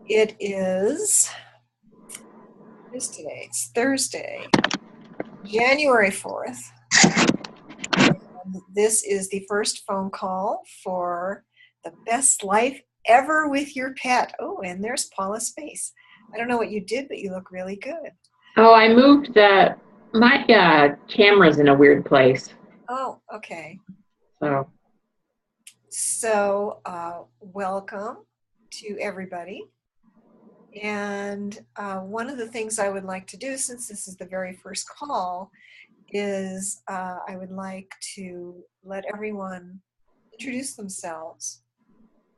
It is, what is today? It's Thursday, January 4th. And this is the first phone call for the best life ever with your pet. Oh, and there's Paula's face. I don't know what you did, but you look really good. Oh, I moved my camera's in a weird place. Oh, okay. So, Welcome to everybody. And one of the things I would like to do, since this is the very first call, is I would like to let everyone introduce themselves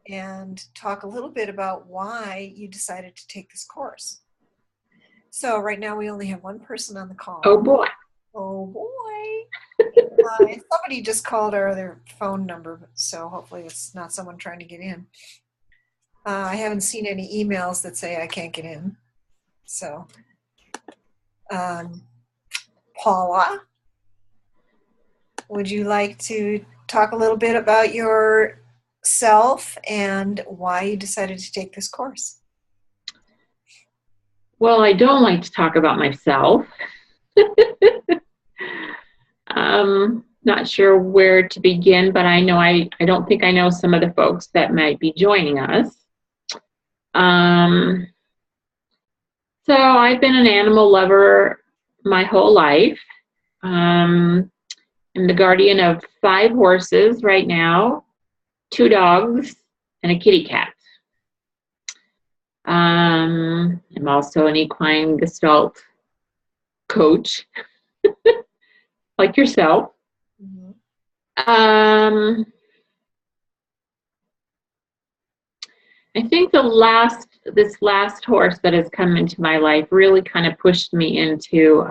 and talk a little bit about why you decided to take this course. So right now we only have one person on the call. oh boy. Oh boy. Somebody just called our other phone number, so hopefully it's not someone trying to get in. I haven't seen any emails that say I can't get in. So, Paula, would you like to talk a little bit about yourself and why you decided to take this course? Well, I don't like to talk about myself. Not sure where to begin, but I know I don't think I know some of the folks that might be joining us. So I've been an animal lover my whole life. I'm the guardian of 5 horses right now, 2 dogs, and a kitty cat. I'm also an equine gestalt coach, like yourself. Mm-hmm. I think this last horse that has come into my life really kind of pushed me into,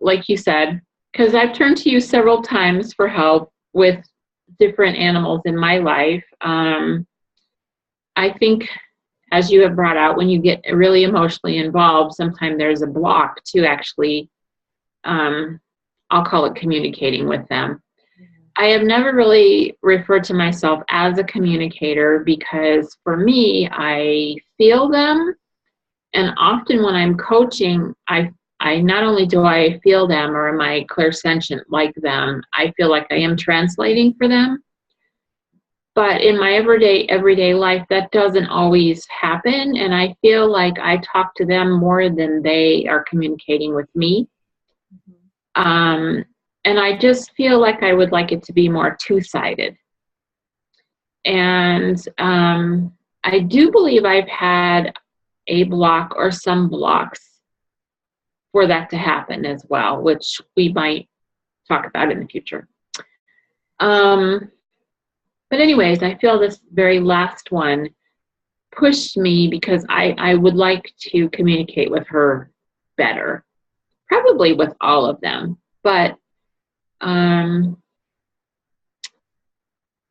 like you said, because I've turned to you several times for help with different animals in my life. I think, as you have brought out, when you get really emotionally involved, sometimes there's a block to actually, I'll call it communicating with them. I have never really referred to myself as a communicator because for me, I feel them. And often when I'm coaching, I not only do I feel them or am I clairsentient like them, I feel like I am translating for them. But in my everyday life, that doesn't always happen. And I feel like I talk to them more than they are communicating with me. And I just feel like I would like it to be more two-sided. And I do believe I've had a block or some blocks for that to happen as well, which we might talk about in the future. But anyways, I feel this very last one pushed me because I would like to communicate with her better, probably with all of them. But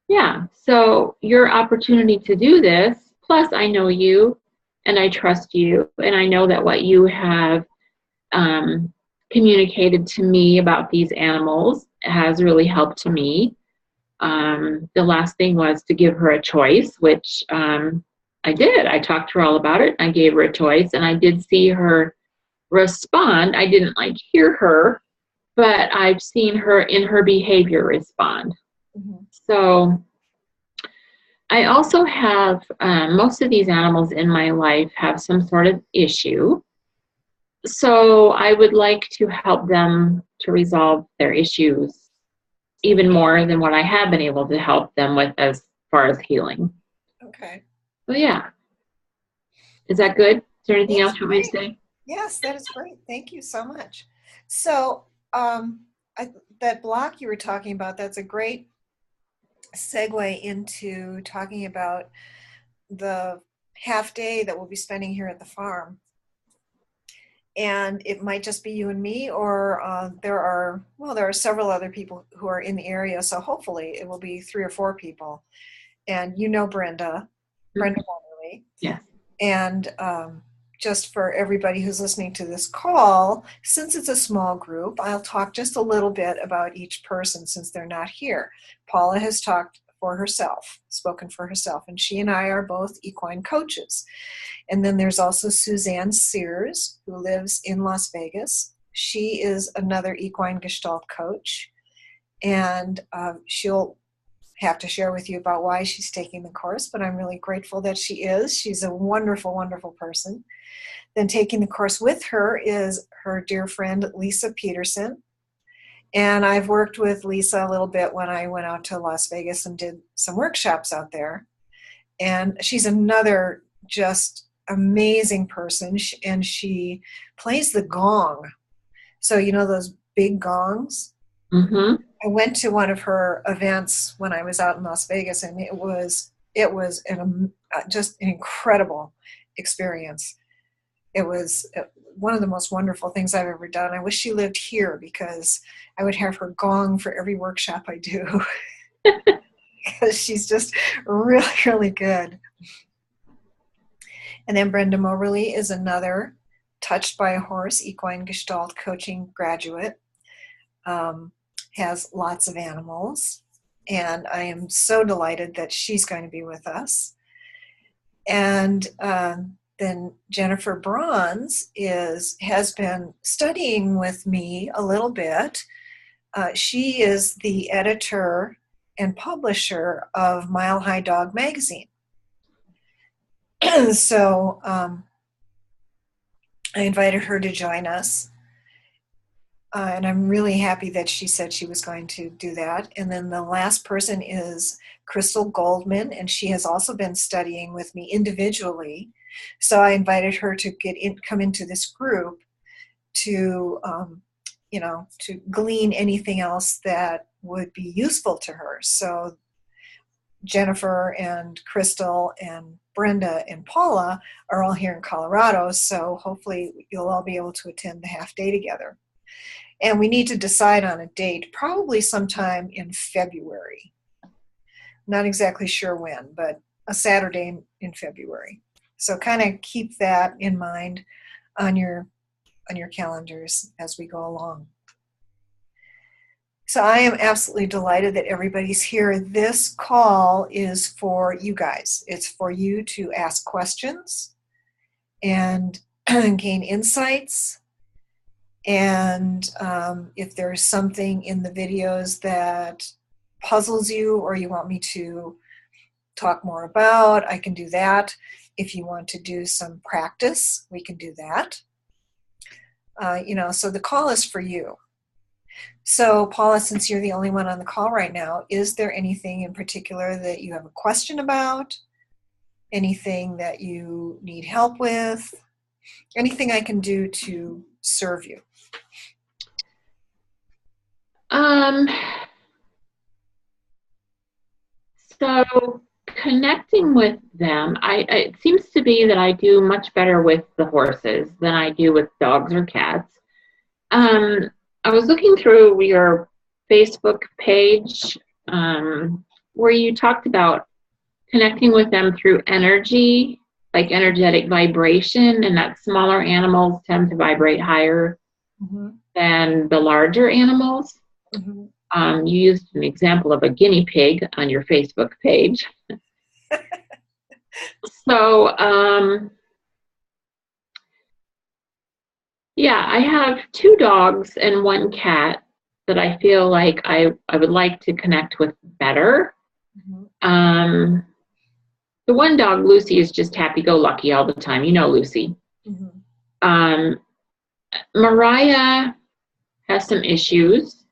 yeah, so your opportunity to do this, plus I know you and I trust you, and I know that what you have communicated to me about these animals has really helped to me. The last thing was to give her a choice, which I did. I talked to her all about it. I gave her a choice, and I did see her respond. I didn't hear her, but I've seen her in her behavior respond. Mm-hmm. So I also have, most of these animals in my life have some sort of issue. So I would like to help them to resolve their issues even more than what I have been able to help them with as far as healing. Okay. So yeah. Is that good? Is there anything else you want me to say? Yes, that is great. Thank you so much. So that block you were talking about, that's a great segue into talking about the half day that we'll be spending here at the farm. And it might just be you and me, or there are several other people who are in the area. So hopefully it will be 3 or 4 people. And you know Brenda Wonderly. Yeah. And just for everybody who's listening to this call, since it's a small group, I'll talk just a little bit about each person since they're not here. Paula has talked for herself, spoken for herself. And she and I are both equine coaches. And then there's also Suzanne Sears, who lives in Las Vegas. She is another equine Gestalt coach. And she'll have to share with you about why she's taking the course, but I'm really grateful that she is. She's a wonderful, wonderful person. Then taking the course with her is her dear friend, Lisa Peterson. And I've worked with Lisa a little bit when I went out to Las Vegas and did some workshops out there. And she's another just amazing person. And she plays the gong. So, you know, those big gongs? Mm-hmm. I went to one of her events when I was out in Las Vegas, and it was just an incredible experience. It was one of the most wonderful things I've ever done. I wish she lived here because I would have her gong for every workshop I do because she's just really, really good. And then Brenda Moberly is another Touched by a Horse equine Gestalt coaching graduate. Has lots of animals, and I am so delighted that she's going to be with us. And then Jennifer Bronze has been studying with me a little bit. She is the editor and publisher of Mile High Dog magazine. So I invited her to join us. And I'm really happy that she said she was going to do that. And then the last person is Crystal Goldman, and she has also been studying with me individually. So I invited her to come into this group to, to glean anything else that would be useful to her. So Jennifer and Crystal and Brenda and Paula are all here in Colorado. So hopefully you'll all be able to attend the half day together. And we need to decide on a date, probably sometime in February. Not exactly sure when, but a Saturday in February. So kind of keep that in mind on your calendars as we go along. So I am absolutely delighted that everybody's here. This call is for you guys. It's for you to ask questions and gain insights. And if there's something in the videos that puzzles you or you want me to talk more about, I can do that. If you want to do some practice, we can do that. So the call is for you. So Paula, since you're the only one on the call right now, is there anything in particular that you have a question about? Anything that you need help with? Anything I can do to serve you? So connecting with them, it seems to be that I do much better with the horses than I do with dogs or cats. I was looking through your Facebook page where you talked about connecting with them through energy, like energetic vibration, and that smaller animals tend to vibrate higher than the larger animals. You used an example of a guinea pig on your Facebook page. So, I have 2 dogs and 1 cat that I feel like I would like to connect with better. The one dog, Lucy, is just happy-go-lucky all the time. You know Lucy. Mariah has some issues.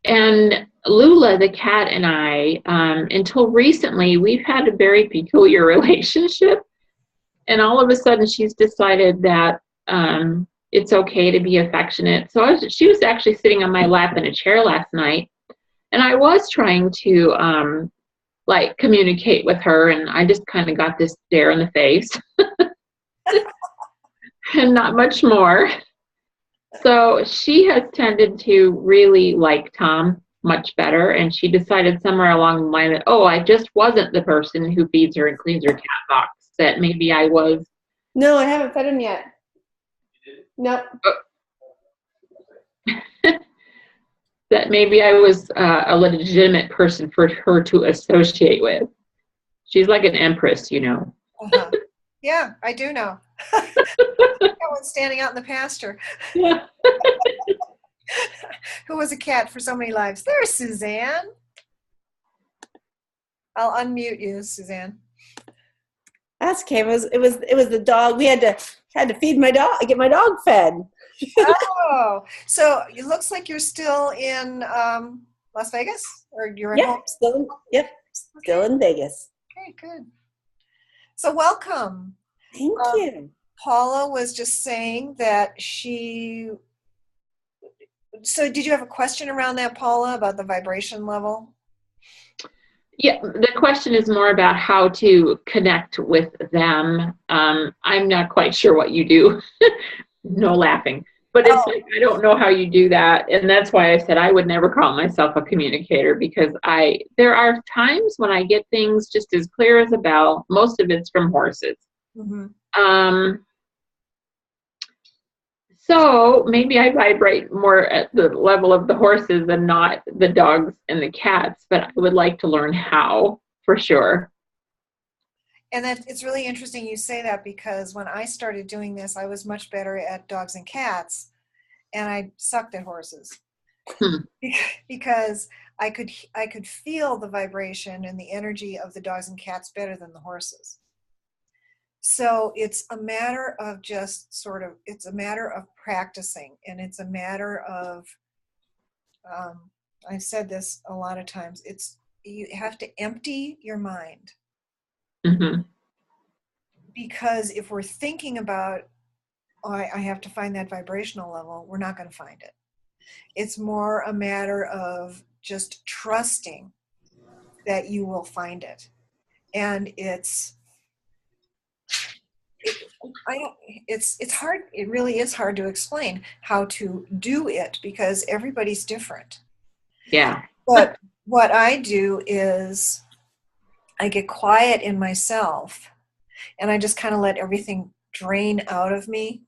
And Lula, the cat, and I, until recently, we've had a very peculiar relationship. And all of a sudden, she's decided that it's okay to be affectionate. So she was actually sitting on my lap in a chair last night. And I was trying to, communicate with her. And I just kind of got this stare in the face. And not much more. So she has tended to really like Tom much better, and she decided somewhere along the line that, I just wasn't the person who feeds her and cleans her cat box, that maybe I was. No, I haven't fed him yet. Nope. that maybe I was a legitimate person for her to associate with. She's like an empress, you know. Uh-huh. Yeah, I do know. That one standing out in the pasture Yeah. who was a cat for so many lives. There's Suzanne. I'll unmute you, Suzanne. That's okay. It was the dog. We had to feed my dog, get my dog fed. Oh, so it looks like you're still in Las Vegas, or you're at Yep, home. still in Vegas. Okay, good. So welcome. Thank you. Paula was just saying that so did you have a question around that, Paula, about the vibration level? Yeah, the question is more about how to connect with them. I'm not quite sure what you do. No laughing. But it's like, I don't know how you do that. And that's why I said I would never call myself a communicator, because there are times when I get things just as clear as a bell. Most of it's from horses. Mm-hmm. So maybe I vibrate more at the level of the horses and not the dogs and the cats, but I would like to learn how, for sure. And it's really interesting you say that, because when I started doing this, I was much better at dogs and cats, and I sucked at horses. Because I could feel the vibration and the energy of the dogs and cats better than the horses. So it's a matter of it's a matter of practicing, and it's a matter of, I've said this a lot of times, you have to empty your mind. Mm-hmm. Because if we're thinking about, I have to find that vibrational level, we're not going to find it. It's more a matter of just trusting that you will find it. And it's hard. It really is hard to explain how to do it, because everybody's different. Yeah. But what I do is I get quiet in myself, and I just kind of let everything drain out of me.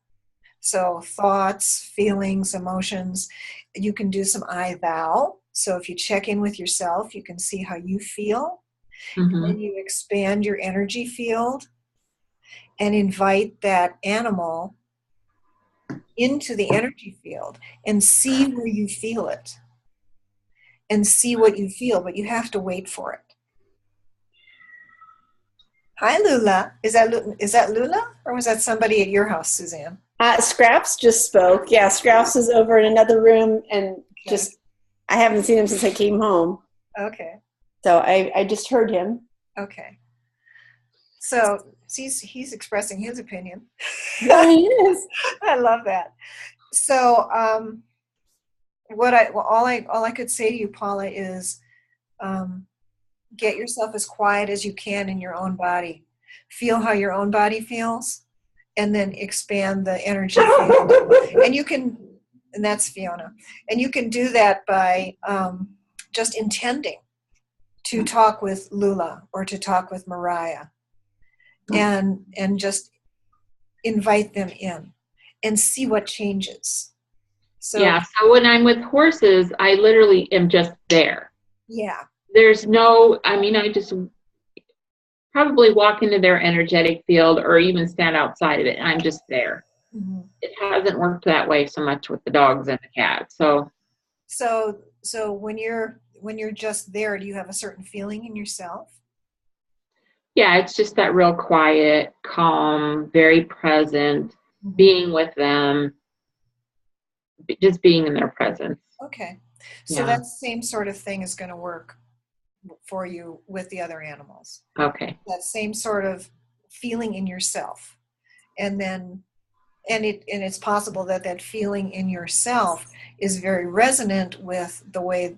So thoughts, feelings, emotions. You can do some I thou. So if you check in with yourself, you can see how you feel. Mm-hmm. And you expand your energy field and invite that animal into the energy field and see where you feel it and see what you feel, but you have to wait for it. Hi, Lula. Is that Lula, or was that somebody at your house, Suzanne? Scraps just spoke. Yeah, Scraps is over in another room, and I haven't seen him since I came home. Okay. So I just heard him. Okay. So he's expressing his opinion. Yeah, he is. I love that. So all I could say to you, Paula, is get yourself as quiet as you can in your own body. Feel how your own body feels, and then expand the energy field. And that's Fiona. And you can do that by just intending to talk with Lula or to talk with Mariah, and just invite them in and see what changes. So when I'm with horses, I literally am just there. Yeah. There's I just probably walk into their energetic field or even stand outside of it, and I'm just there. Mm-hmm. It hasn't worked that way so much with the dogs and the cats. So when you're just there, do you have a certain feeling in yourself? Yeah, it's just that real quiet, calm, very present, mm-hmm. being with them, just being in their presence. Okay. So that same sort of thing is going to work for you with the other animals. Okay. That same sort of feeling in yourself. And then it's possible that feeling in yourself is very resonant with the way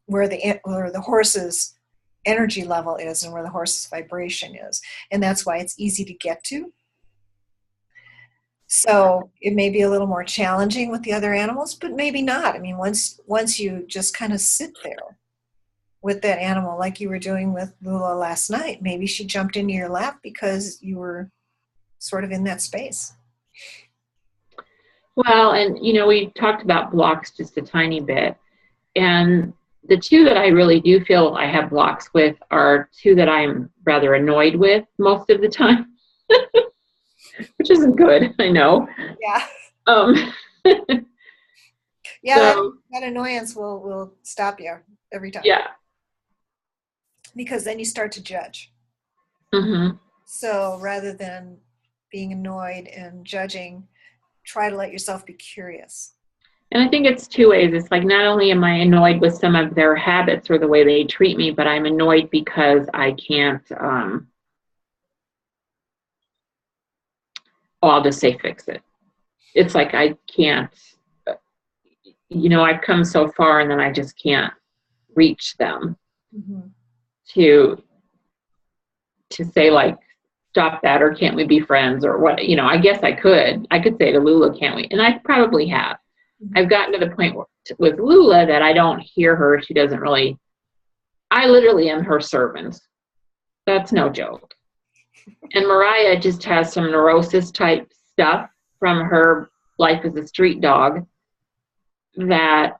where the horse's energy level is and where the horse's vibration is. And that's why it's easy to get to. So it may be a little more challenging with the other animals, but maybe not. I mean, once you just kind of sit there with that animal, like you were doing with Lula last night, maybe she jumped into your lap because you were sort of in that space. Well, and we talked about blocks just a tiny bit. And the two that I really do feel I have blocks with are two that I'm rather annoyed with most of the time, which isn't good, I know. Yeah. Um, Yeah, so, that annoyance will stop you every time. yeah. Because then you start to judge. Mm-hmm. So rather than being annoyed and judging, try to let yourself be curious. And I think it's two ways. It's like not only am I annoyed with some of their habits or the way they treat me, but I'm annoyed because I can't, I'll just say fix it. It's like I can't, I've come so far and then I just can't reach them Mm-hmm. to say like, stop that, or can't we be friends, or what, I guess I could say to Lula, can't we? And I probably have. Mm-hmm. I've gotten to the point with Lula that I don't hear her. She doesn't really, I literally am her servant. That's no joke. And Mariah just has some neurosis type stuff from her life as a street dog that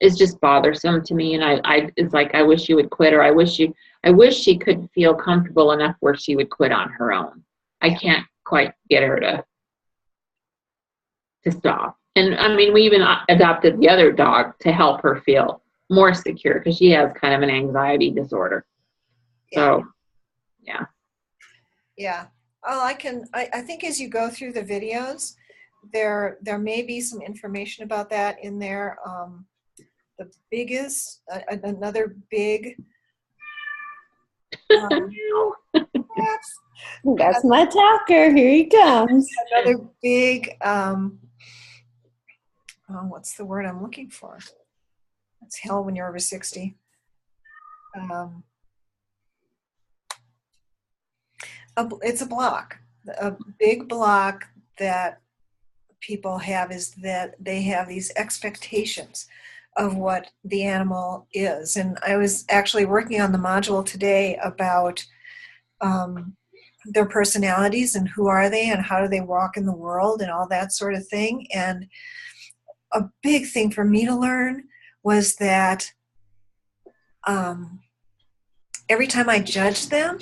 is just bothersome to me. And I it's like, I wish you would quit, or I wish she could feel comfortable enough where she would quit on her own. I can't quite get her to stop. And I mean, we even adopted the other dog to help her feel more secure because she has kind of an anxiety disorder. So, yeah. Yeah. Oh, I think as you go through the videos, there may be some information about that in there. The biggest, another big, That's my talker. Here he comes. another big, what's the word I'm looking for? It's hell when you're over 60. It's a block. A big block that people have is that they have these expectations of what the animal is. And I was actually working on the module today about their personalities and who are they and how do they walk in the world and all that sort of thing. And a big thing for me to learn was that every time I judge them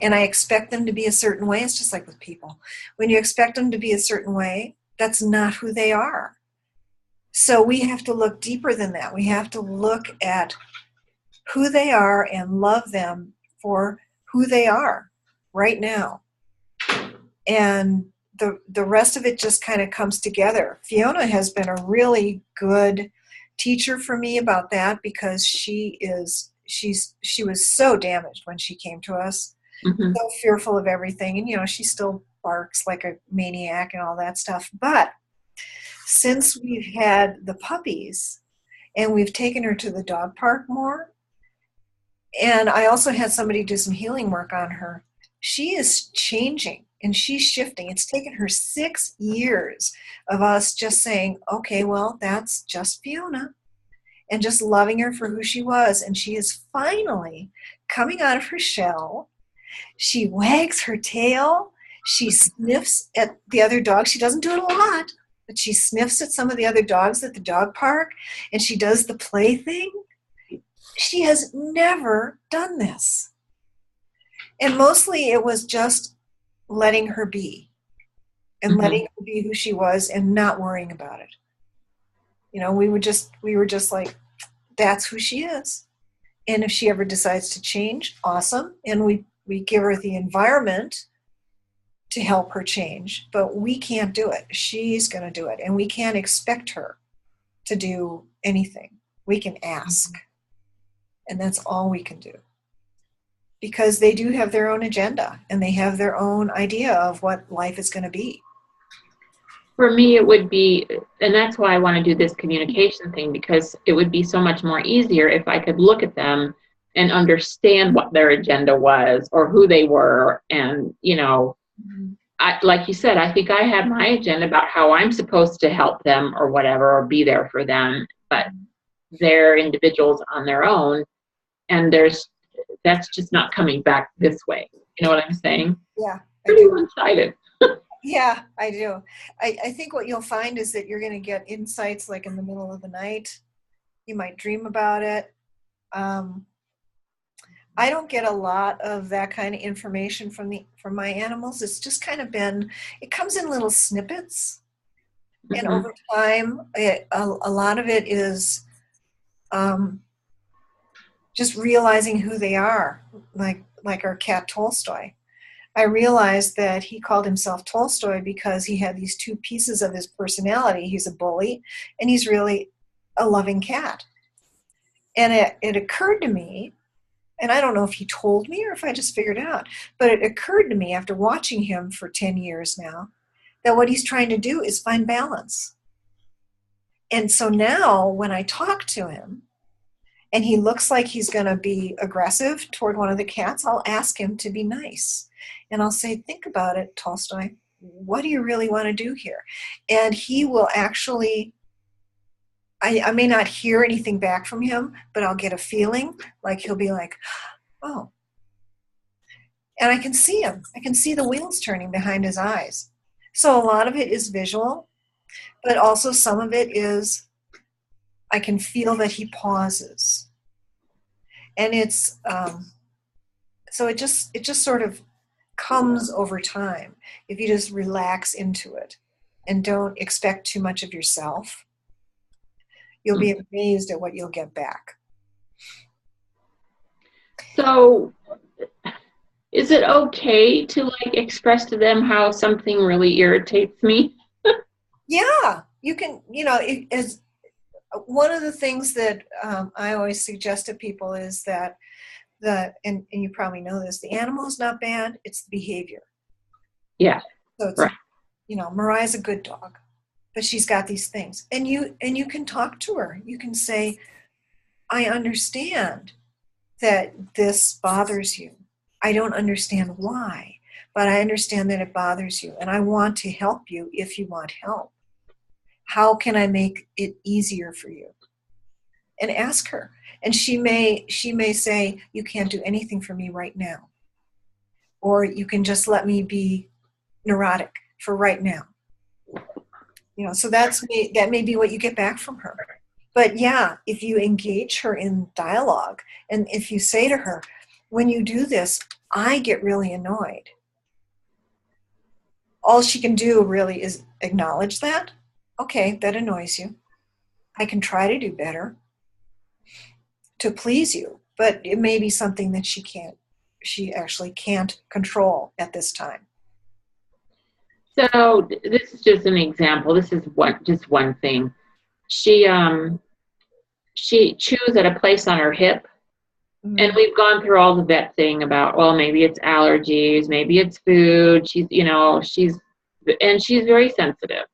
and I expect them to be a certain way, it's just like with people. When you expect them to be a certain way, that's not who they are. So we have to look deeper than that. We have to look at who they are and love them for who they are right now. And the rest of it just kind of comes together. Fiona has been a really good teacher for me about that because she was so damaged when she came to us, Mm-hmm. so fearful of everything. And, she still barks like a maniac and all that stuff. But since we've had the puppies and we've taken her to the dog park more, and I also had somebody do some healing work on her, she is changing and she's shifting. It's taken her 6 years of us just saying, okay, well, that's just Fiona, and just loving her for who she was. And she is finally coming out of her shell. She wags her tail. She sniffs at the other dogs. She doesn't do it a lot, but she sniffs at some of the other dogs at the dog park, and she does the play thing. She has never done this. And mostly it was just letting her be and letting her be who she was and not worrying about it. We were just like, that's who she is. And if she ever decides to change, awesome. And we give her the environment to help her change, but we can't do it. She's going to do it. And we can't expect her to do anything. We can ask. And that's all we can do. Because they do have their own agenda and they have their own idea of what life is going to be. For me, it would be, and that's why I want to do this communication thing, because it would be so much more easier if I could look at them and understand what their agenda was or who they were. And, like you said, I think I have my agenda about how I'm supposed to help them or whatever, or be there for them, but they're individuals on their own. And that's just not coming back this way. You know what I'm saying? Yeah. Pretty one-sided. Yeah, I do. I think what you'll find is that you're going to get insights like in the middle of the night. You might dream about it. Um, I don't get a lot of that kind of information from my animals. It's just kind of been, it comes in little snippets, and Hmm. over time, a lot of it is um, just realizing who they are, like our cat Tolstoy. I realized that he called himself Tolstoy because he had these two pieces of his personality. He's a bully, and he's really a loving cat. And it occurred to me, and I don't know if he told me or if I just figured it out, but it occurred to me after watching him for 10 years now that what he's trying to do is find balance. And so now when I talk to him and he looks like he's going to be aggressive toward one of the cats, I'll ask him to be nice. And I'll say, think about it, Tolstoy. What do you really want to do here? And he will actually, I may not hear anything back from him, but I'll get a feeling like he'll be like, oh. And I can see him. I can see the wheels turning behind his eyes. So a lot of it is visual, but also some of it is I can feel that he pauses. And it's so it just sort of comes over time if you just relax into it and don't expect too much of yourself. You'll be amazed at what you'll get back. So is it okay to like express to them how something really irritates me? Yeah, you can, as one of the things that I always suggest to people is that and you probably know this, the animal is not bad, it's the behavior. Yeah, So it's, right. Mariah's a good dog, but she's got these things. And you can talk to her. You can say, I understand that this bothers you. I don't understand why, but I understand that it bothers you, and I want to help you if you want help. How can I make it easier for you? And ask her. And she may say, you can't do anything for me right now. Or you can just let me be neurotic for right now. So that may be what you get back from her. But yeah, if you engage her in dialogue, and if you say to her, when you do this, I get really annoyed. All she can do really is acknowledge that. Okay, that annoys you. I can try to do better to please you, but it may be something that she actually can't control at this time. So this is just an example. This is just one thing. She chews at a place on her hip, and we've gone through all the vet thing about, well, maybe it's allergies, maybe it's food. She's very sensitive.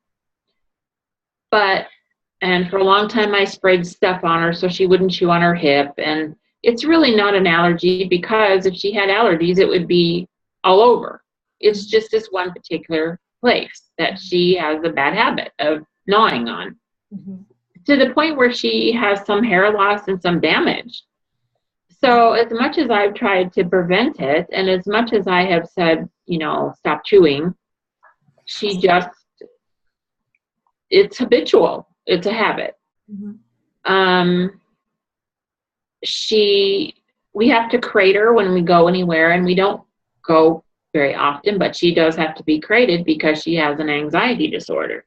And for a long time I sprayed stuff on her so she wouldn't chew on her hip. And it's really not an allergy, because if she had allergies, it would be all over. It's just this one particular place that she has a bad habit of gnawing on, to the point where she has some hair loss and some damage. So as much as I've tried to prevent it, and as much as I have said, stop chewing, it's habitual. It's a habit. Um, we have to crate her when we go anywhere, and we don't go very often, but she does have to be crated because she has an anxiety disorder.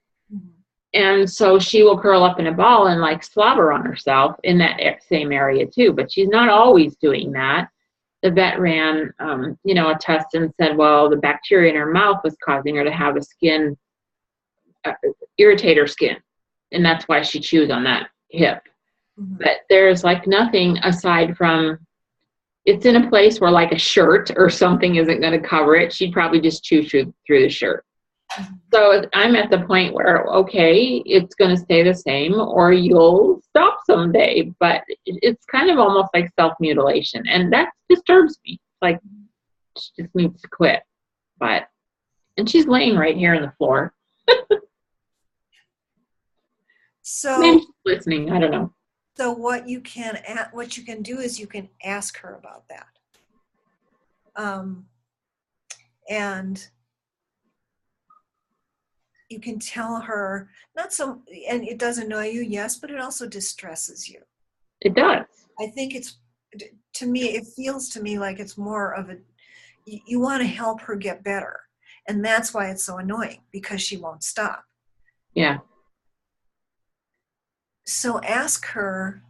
And so she will curl up in a ball and like slobber on herself in that same area too. But she's not always doing that. The vet ran, a test and said, well, the bacteria in her mouth was causing her to have irritate her skin. And that's why she chews on that hip. But there's like nothing aside from, it's in a place where like a shirt or something isn't going to cover it. She'd probably just chew through the shirt. So I'm at the point where, okay, it's going to stay the same, or you'll stop someday. But it's kind of almost like self-mutilation, and that disturbs me. Like, she just needs to quit. And she's laying right here on the floor. So maybe she's listening. I don't know. So what you can do is you can ask her about that, and you can tell her, not so, and it does annoy you, yes, but it also distresses you. It does. I think it's, to me, it feels to me like it's more of a, you want to help her get better. And that's why it's so annoying, because she won't stop. Yeah. So ask her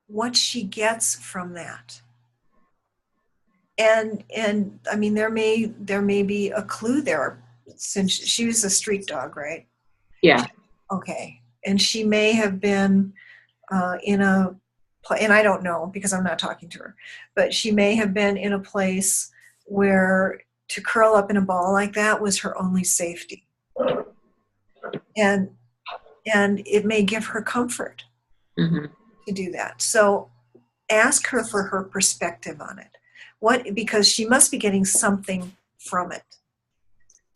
what she gets from that. And I mean, there may be a clue there, since she was a street dog, right? Yeah. Okay. And she may have been in a, and I don't know because I'm not talking to her, but she may have been in a place where to curl up in a ball like that was her only safety. And it may give her comfort Mm-hmm. to do that. So ask her for her perspective on it. Because she must be getting something from it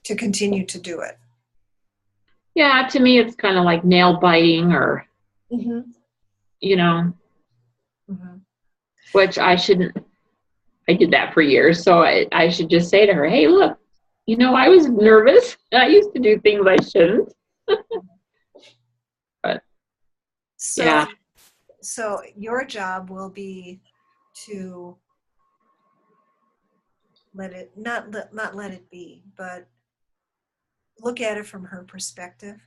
to continue to do it. Yeah, to me, it's kind of like nail biting or, Mm-hmm. you know, Mm-hmm. which I shouldn't. I did that for years. So I should just say to her, hey, look, I was nervous. I used to do things I shouldn't. But So, yeah. So your job will be to let it, not let it be, but look at it from her perspective.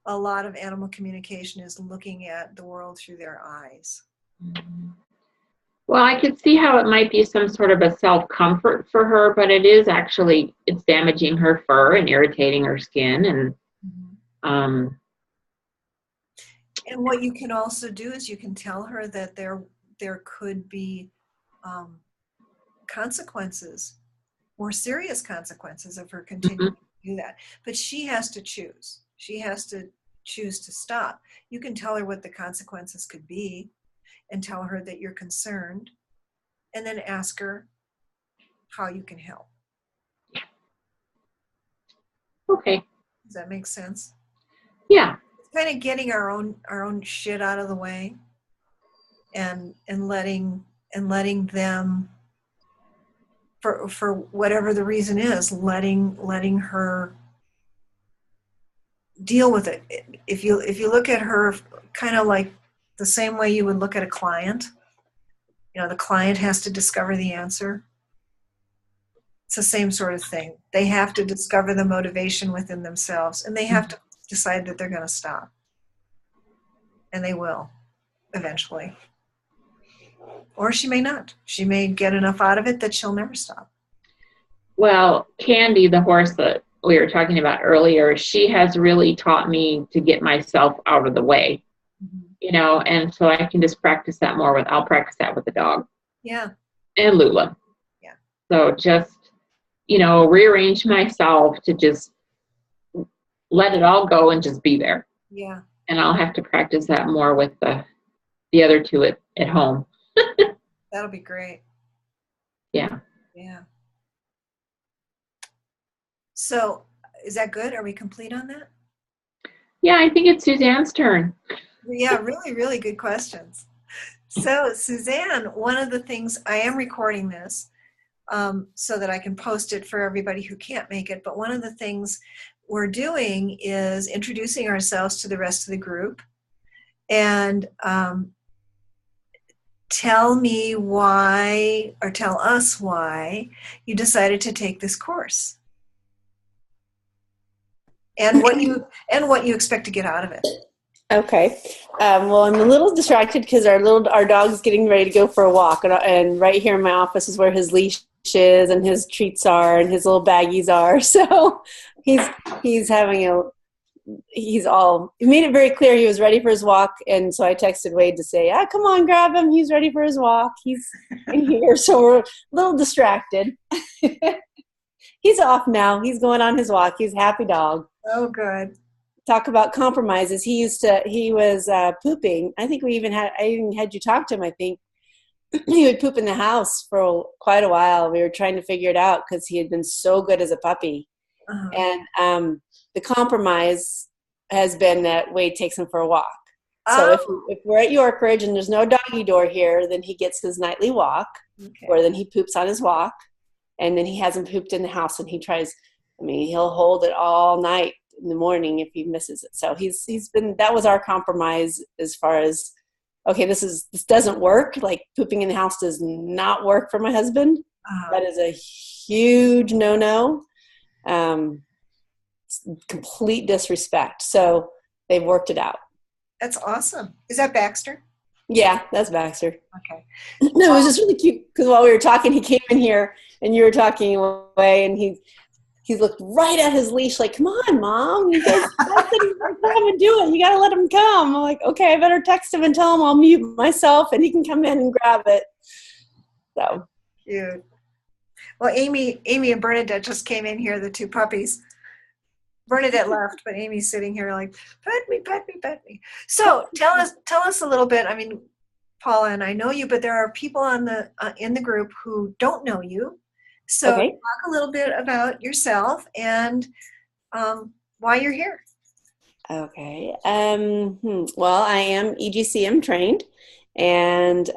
A lot of animal communication is looking at the world through their eyes. Well, I could see how it might be some sort of a self-comfort for her, but it's damaging her fur and irritating her skin. And and what you can also do is you can tell her that there could be consequences, more serious consequences of her continuing to do that. But she has to choose. She has to choose to stop. You can tell her what the consequences could be and tell her that you're concerned, and then ask her how you can help. Okay. Does that make sense? Yeah. It's kind of getting our own shit out of the way and letting them, for whatever the reason is, letting her deal with it. If you look at her kind of like the same way you would look at a client, the client has to discover the answer. It's the same sort of thing. They have to discover the motivation within themselves, and they have to decide that they're going to stop. And they will, eventually. Or she may not. She may get enough out of it that she'll never stop. Well, Candy, the horse that we were talking about earlier, she has really taught me to get myself out of the way, and so I can just practice that more I'll practice that with the dog. Yeah. And Lula. Yeah. So just, rearrange myself to just let it all go and just be there. Yeah. And I'll have to practice that more with the other two at home. That'll be great. Yeah. Yeah. So is that good? Are we complete on that? Yeah, I think it's Suzanne's turn. Yeah, really, really good questions. So Suzanne, one of the things, I am recording this so that I can post it for everybody who can't make it, but one of the things we're doing is introducing ourselves to the rest of the group, and tell me why, or tell us why you decided to take this course, and what you expect to get out of it. Okay. Well, I'm a little distracted because our dog's getting ready to go for a walk, and right here in my office is where his leash is and his treats are and his little baggies are. So he made it very clear he was ready for his walk, and so I texted Wade to say, come on, grab him. He's ready for his walk. He's in here. So we're a little distracted. He's off now. He's going on his walk. He's a happy dog. Oh, good. Talk about compromises. He was pooping. I think I even had you talk to him. I think he would poop in the house for quite a while. We were trying to figure it out because he had been so good as a puppy. Uh-huh. And the compromise has been that Wade takes him for a walk. So if we're at York Ridge and there's no doggy door here, then he gets his nightly walk, Okay. or then he poops on his walk, and then he hasn't pooped in the house, and he tries I mean, he'll hold it all night in the morning if he misses it. So that was our compromise as far as, okay, this doesn't work. Like pooping in the house does not work for my husband. That is a huge no-no. Complete disrespect. So they've worked it out. That's awesome. Is that Baxter? Yeah, that's Baxter. Okay. No, it was just really cute because while we were talking, he came in here and you were talking away, and he looked right at his leash like, come on, Mom. You guys said he's going to come and do it. You got to let him come. I'm like, okay, I better text him and tell him I'll mute myself and he can come in and grab it. So cute. Well, Amy and Bernadette just came in here, the two puppies. Bernadette left, but Amy's sitting here like, pet me, pet me, pet me. So tell us a little bit. I mean, Paula and I know you, but there are people on the in the group who don't know you. So okay. Talk a little bit about yourself and why you're here. Okay. Well, I am EGCM trained, and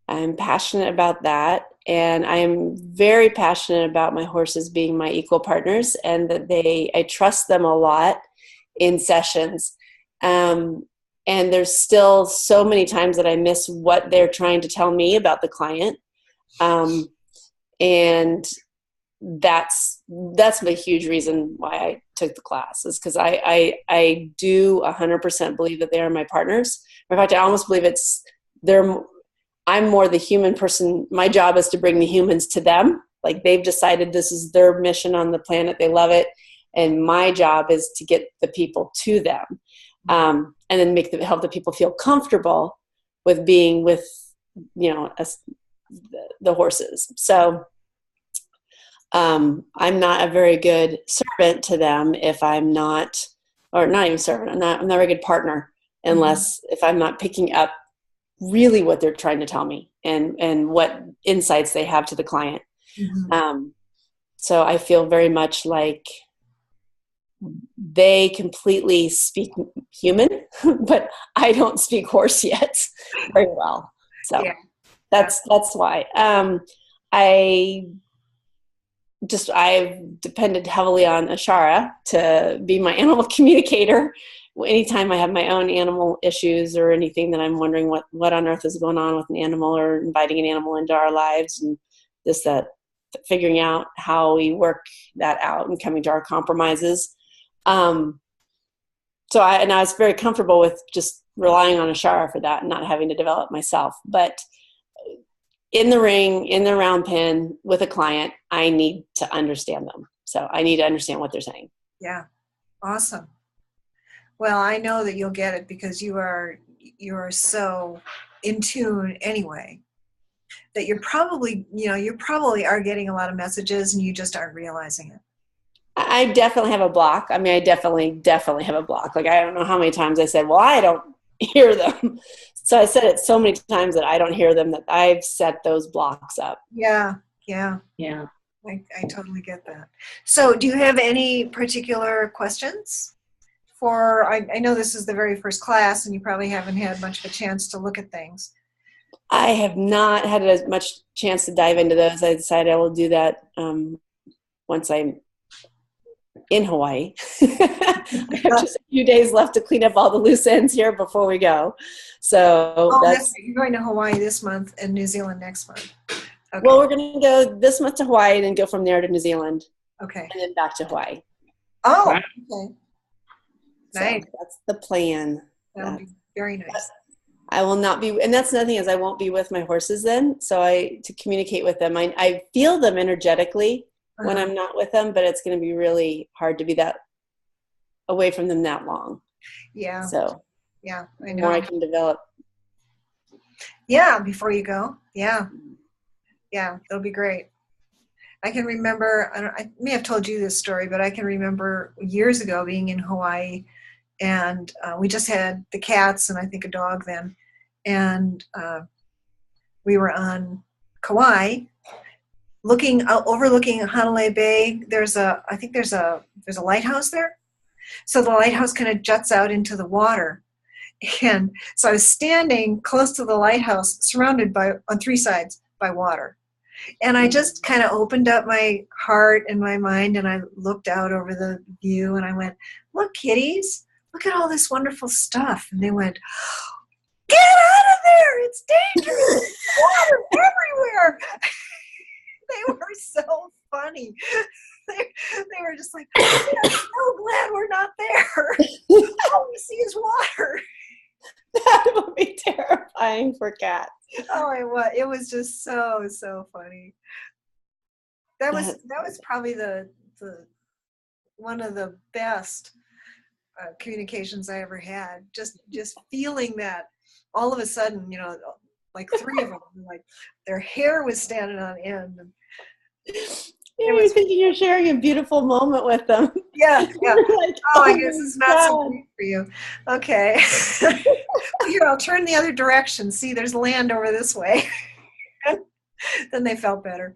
I'm passionate about that. And I am very passionate about my horses being my equal partners, and that I trust them a lot in sessions. And there's still so many times that I miss what they're trying to tell me about the client. And that's a huge reason why I took the class, is because I do 100% believe that they are my partners. In fact, I almost believe I'm more the human person. My job is to bring the humans to them. Like, they've decided this is their mission on the planet. They love it. And my job is to get the people to them. And then help the people feel comfortable with being with, the horses. So I'm not a very good servant to them if I'm not, or not even servant. I'm not a very good partner if I'm not picking up really what they're trying to tell me and what insights they have to the client. So I feel very much like they completely speak human, but I don't speak horse yet very well. So that's why. I've depended heavily on Ashara to be my animal communicator. Anytime I have my own animal issues or anything that I'm wondering what on earth is going on with an animal, or inviting an animal into our lives, and figuring out how we work that out and coming to our compromises. So I was very comfortable with just relying on Ashara for that and not having to develop myself. But in the ring, in the round pen with a client, I need to understand them. So I need to understand what they're saying. Yeah. Awesome. Well, I know that you'll get it because you are so in tune anyway, that you probably are getting a lot of messages and you just aren't realizing it. I definitely have a block. I mean, I definitely have a block. Like, I don't know how many times I said, well, I don't hear them. So I said it so many times that I don't hear them, that I've set those blocks up. Yeah. I totally get that. So do you have any particular questions? I know this is the very first class and you probably haven't had much of a chance to look at things. I have not had as much chance to dive into those. I decided I will do that once I'm in Hawaii. I have just a few days left to clean up all the loose ends here before we go. So you're going to Hawaii this month and New Zealand next month. Okay. Well, we're going to go this month to Hawaii and then go from there to New Zealand. Okay. And then back to Hawaii. Oh, okay. Nice. So that's the plan. That'll be very nice. I will not be, and that's another thing, is I won't be with my horses then. So to communicate with them, I feel them energetically when I'm not with them, but it's going to be really hard to be that away from them that long. Yeah. So yeah, I know. The more I can develop. Yeah, before you go. Yeah. Yeah, it'll be great. I can remember, I may have told you this story, but I can remember years ago being in Hawaii, and we just had the cats and I think a dog then. And we were on Kauai, overlooking Hanalei Bay. I think there's a lighthouse there. So the lighthouse kind of juts out into the water. And so I was standing close to the lighthouse, surrounded on three sides by water. And I just kind of opened up my heart and my mind, and I looked out over the view, and I went, look, kitties, look at all this wonderful stuff. And they went, get out of there, it's dangerous, water everywhere. They were so funny. They were just like, we are so glad we're not there. All we see is water. That would be terrifying for cats. Oh, it was just so funny. That was probably the one of the best communications I ever had. Just feeling that all of a sudden, like three of them, like their hair was standing on end. You're thinking you're sharing a beautiful moment with them. Yeah. Like, oh, I guess it's not so God. great for you. Okay. Here, I'll turn the other direction. See, there's land over this way. Then they felt better.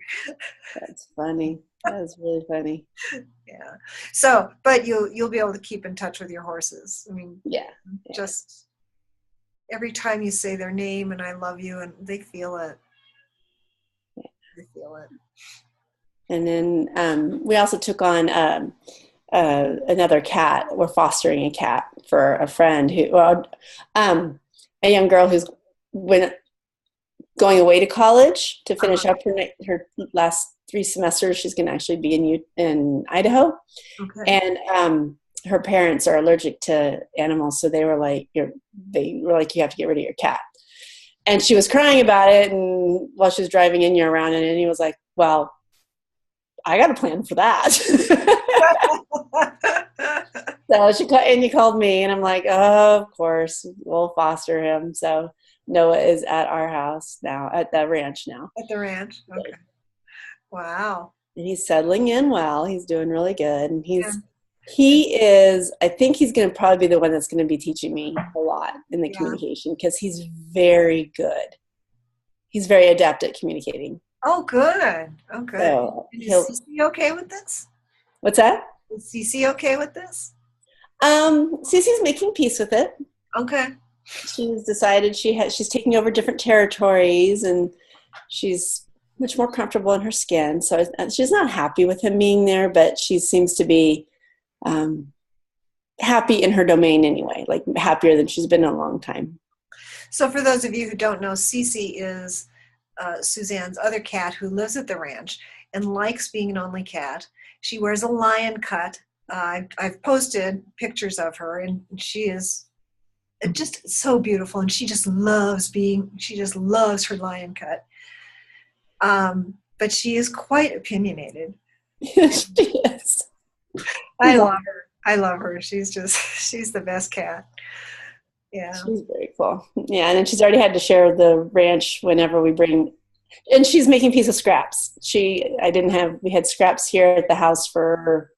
That's funny. That is really funny. Yeah. So, but you'll be able to keep in touch with your horses. I mean, Yeah. just every time you say their name and I love you, and they feel it. They feel it. And then we also took on another cat. We're fostering a cat for a friend a young girl who's going away to college to finish up her last 3 semesters. She's going to actually be in Idaho. Okay. And her parents are allergic to animals, so they were like, you have to get rid of your cat. And she was crying about it, and while she was driving in around, and he was like, well, I got a plan for that. So he called me, and I'm like, oh, of course, we'll foster him. So Noah is at our house now, at the ranch now. At the ranch. Okay. Wow. And he's settling in well. He's doing really good. And he is, I think he's going to probably be the one that's going to be teaching me a lot in the communication, because he's very good. He's very adept at communicating. Oh, good. Oh, good. So is Cece okay with this? What's that? Is Cece okay with this? Cece's making peace with it. Okay. She's decided she's taking over different territories, and she's much more comfortable in her skin. So she's not happy with him being there, but she seems to be happy in her domain anyway, like happier than she's been in a long time. So for those of you who don't know, Cece is Suzanne's other cat who lives at the ranch and likes being an only cat. She wears a lion cut. I've posted pictures of her, and she is just so beautiful, and she just loves her lion cut. But she is quite opinionated. She is. I love her. She's the best cat. Yeah. She's very cool. Yeah, and then she's already had to share the ranch whenever we bring, and she's making peace with scraps. We had scraps here at the house for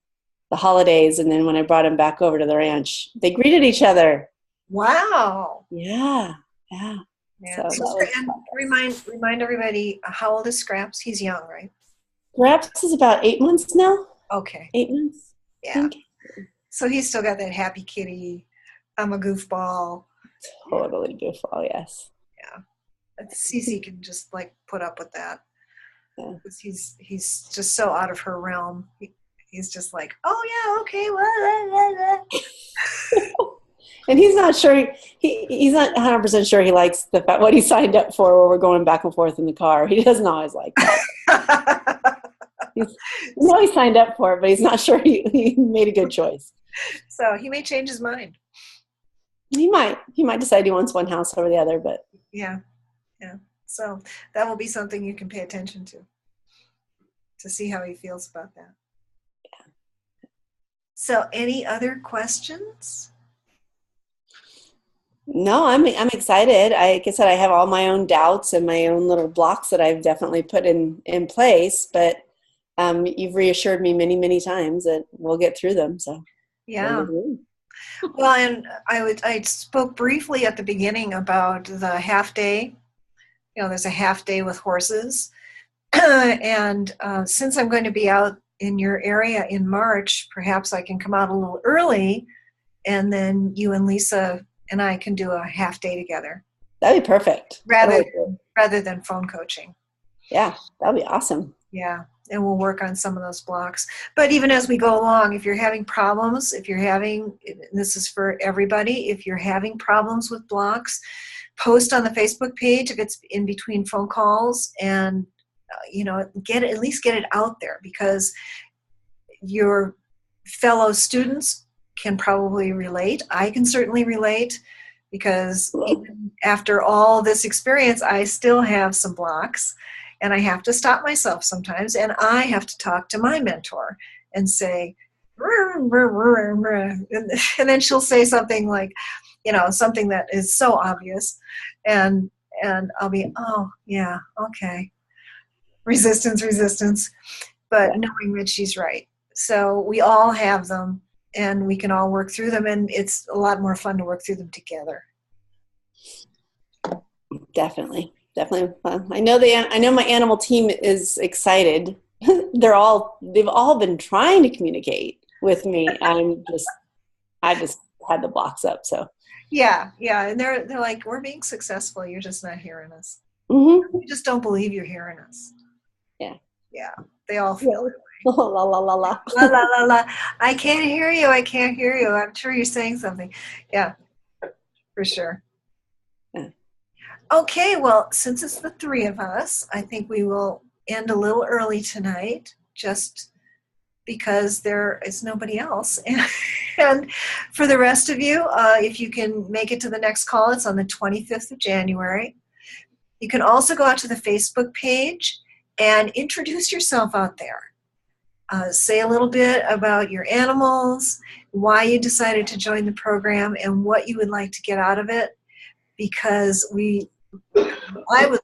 the holidays, and then when I brought them back over to the ranch, they greeted each other. Wow. Yeah. So and remind everybody, how old is Scraps? He's young, right? Scraps is about 8 months now. Okay. 8 months. Yeah. So he's still got that happy kitty. I'm a goofball. Totally goofball, yes. Yeah. Cece can just put up with that. Yeah. Because he's just so out of her realm. He's just like, oh yeah, okay, blah, blah, blah. And he's not sure. He's not 100% sure he likes what he signed up for. Where we're going back and forth in the car, he doesn't always like that. He signed up for it, but he's not sure he made a good choice. So he may change his mind. He might decide he wants one house over the other, but yeah. So that will be something you can pay attention to see how he feels about that. Yeah. So any other questions? No, I'm excited. Like I said, I have all my own doubts and my own little blocks that I've definitely put in place, but you've reassured me many, many times that we'll get through them. So yeah. Well, and I spoke briefly at the beginning about the half day. There's a half day with horses, and since I'm going to be out in your area in March, perhaps I can come out a little early, and then you and Lisa and I can do a half day together. That'd be perfect. Rather than phone coaching. Yeah, that'll be awesome. Yeah, and we'll work on some of those blocks. But even as we go along, if you're having problems, and this is for everybody, if you're having problems with blocks, post on the Facebook page if it's in between phone calls, and at least get it out there, because your fellow students can probably relate. I can certainly relate, because even after all this experience, I still have some blocks, and I have to stop myself sometimes, and I have to talk to my mentor and say, "Rrr, rrr, rrr, rrr," and then she'll say something like, something that is so obvious, and I'll be, oh yeah, okay, resistance, but knowing that she's right. So we all have them, and we can all work through them, and it's a lot more fun to work through them together. Definitely fun. I know my animal team is excited. They've all been trying to communicate with me. I just had the blocks up. So yeah, and they're like, we're being successful. You're just not hearing us. Mm-hmm. We just don't believe you're hearing us. Yeah. They all feel it. La la la la la. La la la la. I can't hear you. I'm sure you're saying something. Yeah, for sure. Yeah. Okay, well, since it's the three of us, I think we will end a little early tonight, just because there is nobody else. And for the rest of you, if you can make it to the next call, it's on the 25th of January. You can also go out to the Facebook page and introduce yourself out there. Say a little bit about your animals, why you decided to join the program, and what you would like to get out of it, because I would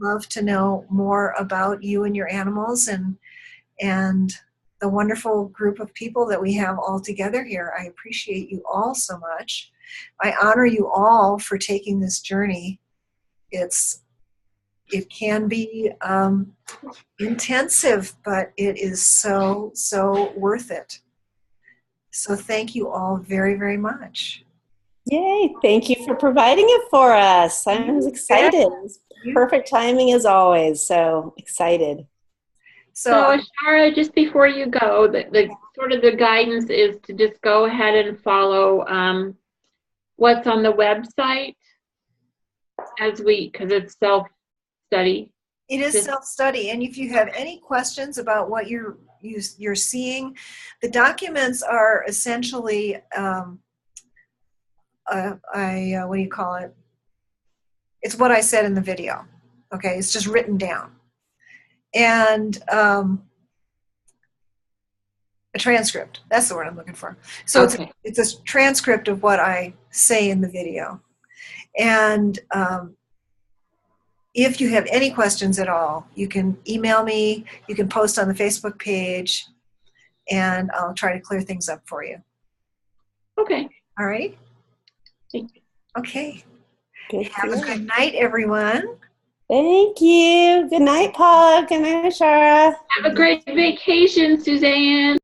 love to know more about you and your animals, and the wonderful group of people that we have all together here. I appreciate you all so much. I honor you all for taking this journey. It can be intensive, but it is so, so worth it. So thank you all very, very much. Yay. Thank you for providing it for us. I was excited. Perfect timing as always. So excited. So Ashara, just before you go, the sort of the guidance is to just go ahead and follow what's on the website because it's self-study. It is self-study, and if you have any questions about what you're seeing, the documents are essentially what do you call it? It's what I said in the video. Okay, it's just written down, and a transcript. That's the word I'm looking for. So okay. It's a transcript of what I say in the video, and if you have any questions at all, you can email me, you can post on the Facebook page, and I'll try to clear things up for you. Okay. All right? Thank you. Okay. Have a good night, everyone. Thank you. Good night, Paul. Good night, Ashara. Have a great vacation, Suzanne.